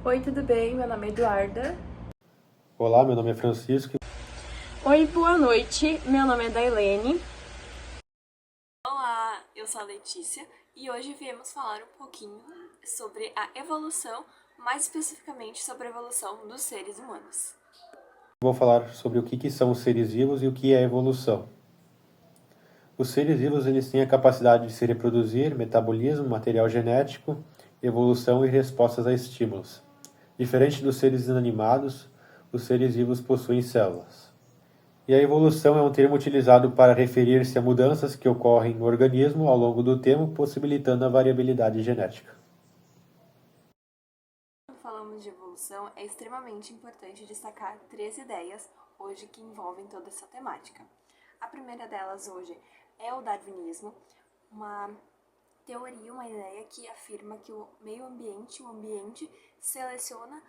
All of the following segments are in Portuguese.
Oi, tudo bem? Meu nome é Eduarda. Olá, meu nome é Francisco. Oi, boa noite. Meu nome é Dailene. Olá, eu sou a Letícia e hoje viemos falar um pouquinho sobre a evolução, mais especificamente sobre a evolução dos seres humanos. Vou falar sobre o que são os seres vivos e o que é evolução. Os seres vivos eles têm a capacidade de se reproduzir, metabolismo, material genético, evolução e respostas a estímulos. Diferente dos seres inanimados, os seres vivos possuem células. E a evolução é um termo utilizado para referir-se a mudanças que ocorrem no organismo ao longo do tempo, possibilitando a variabilidade genética. Quando falamos de evolução, é extremamente importante destacar três ideias hoje que envolvem toda essa temática. A primeira delas hoje é o darwinismo, uma teoria, uma ideia que afirma que o meio ambiente, o ambiente, seleciona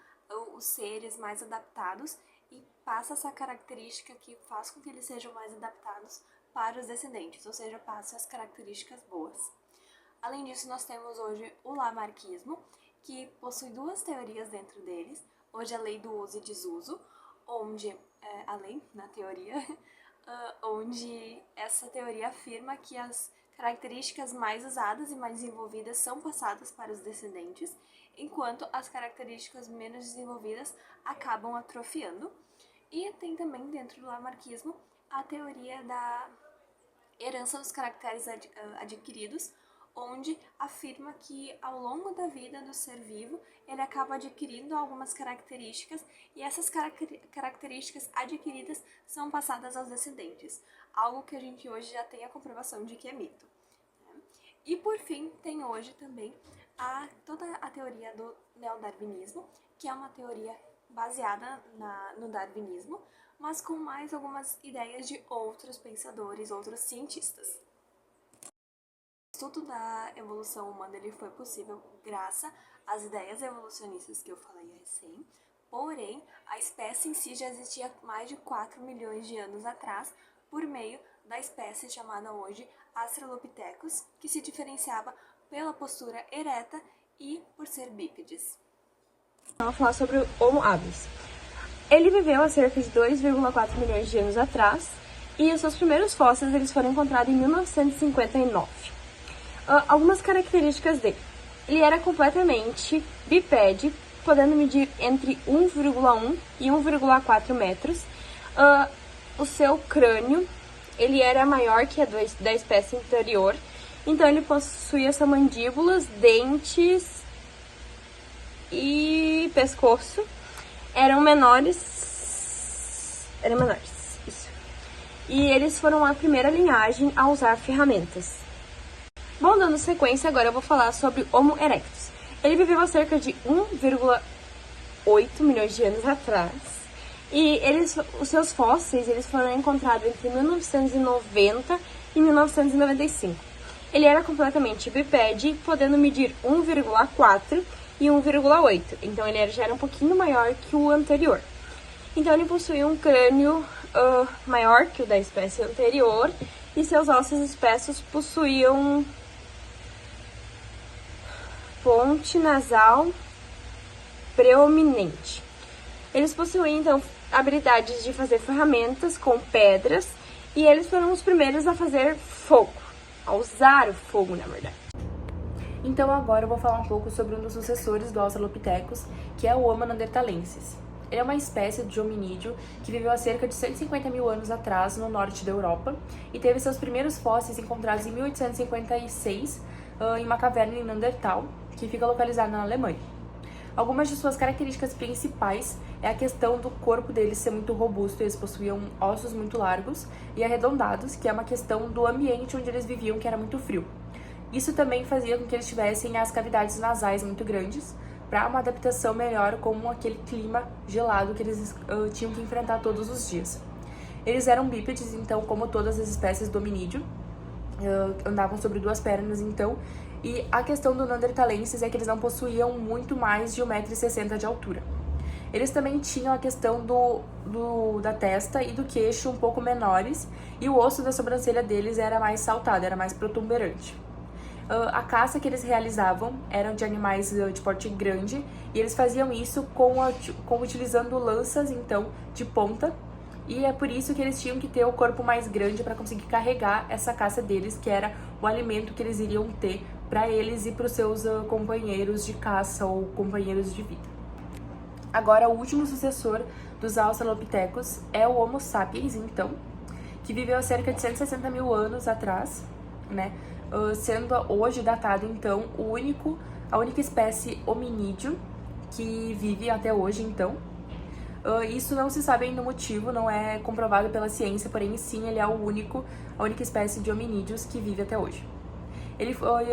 os seres mais adaptados e passa essa característica que faz com que eles sejam mais adaptados para os descendentes, ou seja, passa as características boas. Além disso, nós temos hoje o lamarckismo, que possui duas teorias dentro deles. Hoje a lei do uso e desuso, onde a lei, na teoria, onde essa teoria afirma que as características mais usadas e mais desenvolvidas são passadas para os descendentes, enquanto as características menos desenvolvidas acabam atrofiando. E tem também dentro do lamarckismo a teoria da herança dos caracteres adquiridos, onde afirma que ao longo da vida do ser vivo ele acaba adquirindo algumas características e essas características adquiridas são passadas aos descendentes, algo que a gente hoje já tem a comprovação de que é mito. E por fim, tem hoje também toda a teoria do neodarwinismo, que é uma teoria baseada no darwinismo, mas com mais algumas ideias de outros pensadores, outros cientistas. O estudo da evolução humana ele foi possível graças às ideias evolucionistas que eu falei recém, porém, a espécie em si já existia mais de 4 milhões de anos atrás, por meio da espécie chamada hoje Australopithecus, que se diferenciava pela postura ereta e por ser bípedes. Vamos falar sobre o Homo habilis. Ele viveu há cerca de 2,4 milhões de anos atrás e os seus primeiros fósseis eles foram encontrados em 1959. Algumas características dele. Ele era completamente bipede, podendo medir entre 1,1 e 1,4 metros. O seu crânio ele era maior que a da espécie anterior, então ele possuía essa mandíbulas, dentes e pescoço eram menores, isso. E eles foram a primeira linhagem a usar ferramentas. Bom, dando sequência, agora eu vou falar sobre Homo erectus. Ele viveu há cerca de 1,8 milhões de anos atrás. E os seus fósseis eles foram encontrados entre 1990 e 1995. Ele era completamente bipede, podendo medir 1,4 e 1,8. Então ele já era um pouquinho maior que o anterior. Então ele possuía um crânio maior que o da espécie anterior e seus ossos espessos possuíam ponte nasal preeminente. Eles possuíam, então, habilidades de fazer ferramentas com pedras e eles foram os primeiros a fazer fogo, a usar o fogo, na verdade. Então agora eu vou falar um pouco sobre um dos sucessores do Australopithecus, que é o Homo neanderthalensis. Ele é uma espécie de hominídeo que viveu há cerca de 150 mil anos atrás no norte da Europa e teve seus primeiros fósseis encontrados em 1856 em uma caverna em Neandertal, que fica localizada na Alemanha. Algumas de suas características principais é a questão do corpo deles ser muito robusto, eles possuíam ossos muito largos e arredondados, que é uma questão do ambiente onde eles viviam, que era muito frio. Isso também fazia com que eles tivessem as cavidades nasais muito grandes, para uma adaptação melhor com aquele clima gelado que eles tinham que enfrentar todos os dias. Eles eram bípedes, então, como todas as espécies do hominídeo, andavam sobre duas pernas, então, e a questão do neanderthalensis é que eles não possuíam muito mais de 1,60 m de altura. Eles também tinham a questão da testa e do queixo um pouco menores, e o osso da sobrancelha deles era mais saltado, era mais protuberante. A caça que eles realizavam era de animais de porte grande, e eles faziam isso utilizando lanças, então, de ponta, e é por isso que eles tinham que ter o corpo mais grande para conseguir carregar essa caça deles, que era o alimento que eles iriam ter para eles e para os seus companheiros de caça ou companheiros de vida. Agora, o último sucessor dos Australopithecus é o Homo sapiens, então, que viveu há cerca de 160 mil anos atrás, né? Sendo hoje datado, então, a única espécie hominídeo que vive até hoje, então. Isso não se sabe ainda o motivo, não é comprovado pela ciência, porém sim, ele é a única espécie de hominídeos que vive até hoje. Ele foi...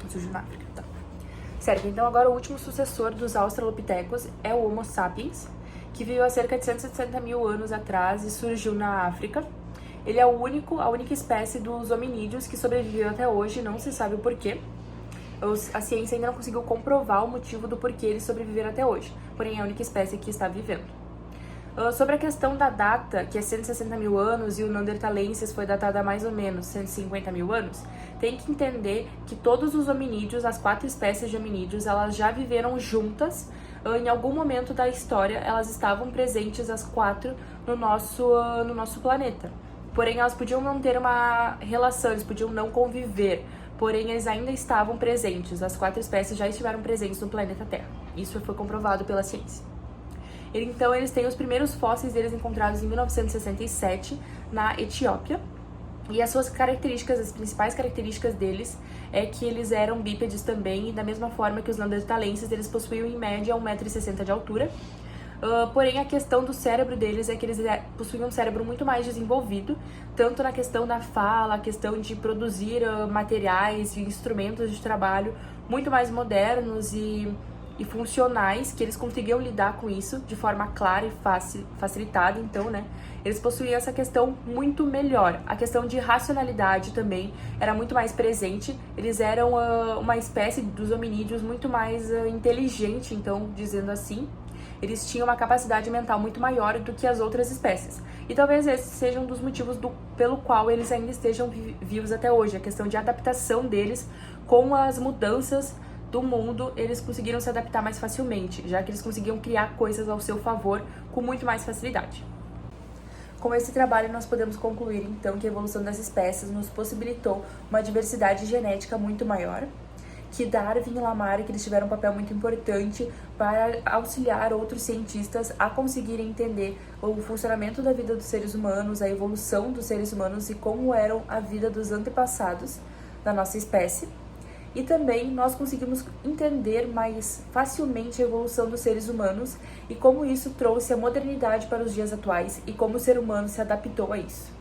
surgiu na África, tá. Certo, então agora o último sucessor dos Australopithecus é o Homo sapiens, que viveu há cerca de 160 mil anos atrás e surgiu na África. Ele é a única espécie dos hominídeos que sobreviveu até hoje, não se sabe o porquê. A ciência ainda não conseguiu comprovar o motivo do porquê eles sobreviveram até hoje, porém é a única espécie que está vivendo. Sobre a questão da data, que é 160 mil anos, e o Neanderthalensis foi datado há mais ou menos 150 mil anos, tem que entender que todos os hominídeos, as 4 espécies de hominídeos, elas já viveram juntas. Em algum momento da história, elas estavam presentes as 4 no nosso planeta. Porém, elas podiam não ter uma relação, eles podiam não conviver, porém eles ainda estavam presentes. As 4 espécies já estiveram presentes no planeta Terra. Isso foi comprovado pela ciência. Então, eles têm os primeiros fósseis deles encontrados em 1967, na Etiópia. E as suas características, as principais características deles, é que eles eram bípedes também, e da mesma forma que os Neanderthalenses, eles possuíam em média 1,60 m de altura. Porém, a questão do cérebro deles é que eles possuíam um cérebro muito mais desenvolvido, tanto na questão da fala, a questão de produzir materiais e instrumentos de trabalho muito mais modernos e funcionais, que eles conseguiam lidar com isso de forma clara e facilitada, então, né, eles possuíam essa questão muito melhor. A questão de racionalidade também era muito mais presente, eles eram uma espécie dos hominídeos muito mais inteligente, então, dizendo assim, eles tinham uma capacidade mental muito maior do que as outras espécies. E talvez esse seja um dos motivos pelo qual eles ainda estejam vivos até hoje, a questão de adaptação deles com as mudanças do mundo. Eles conseguiram se adaptar mais facilmente, já que eles conseguiam criar coisas ao seu favor com muito mais facilidade. Com esse trabalho, nós podemos concluir, então, que a evolução das espécies nos possibilitou uma diversidade genética muito maior, que Darwin e Lamarck, eles tiveram um papel muito importante para auxiliar outros cientistas a conseguirem entender o funcionamento da vida dos seres humanos, a evolução dos seres humanos e como eram a vida dos antepassados da nossa espécie. E também nós conseguimos entender mais facilmente a evolução dos seres humanos e como isso trouxe a modernidade para os dias atuais e como o ser humano se adaptou a isso.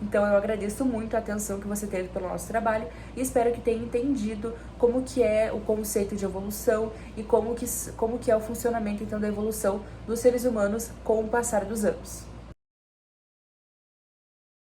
Então eu agradeço muito a atenção que você teve pelo nosso trabalho e espero que tenha entendido como que é o conceito de evolução e como que é o funcionamento então da evolução dos seres humanos com o passar dos anos.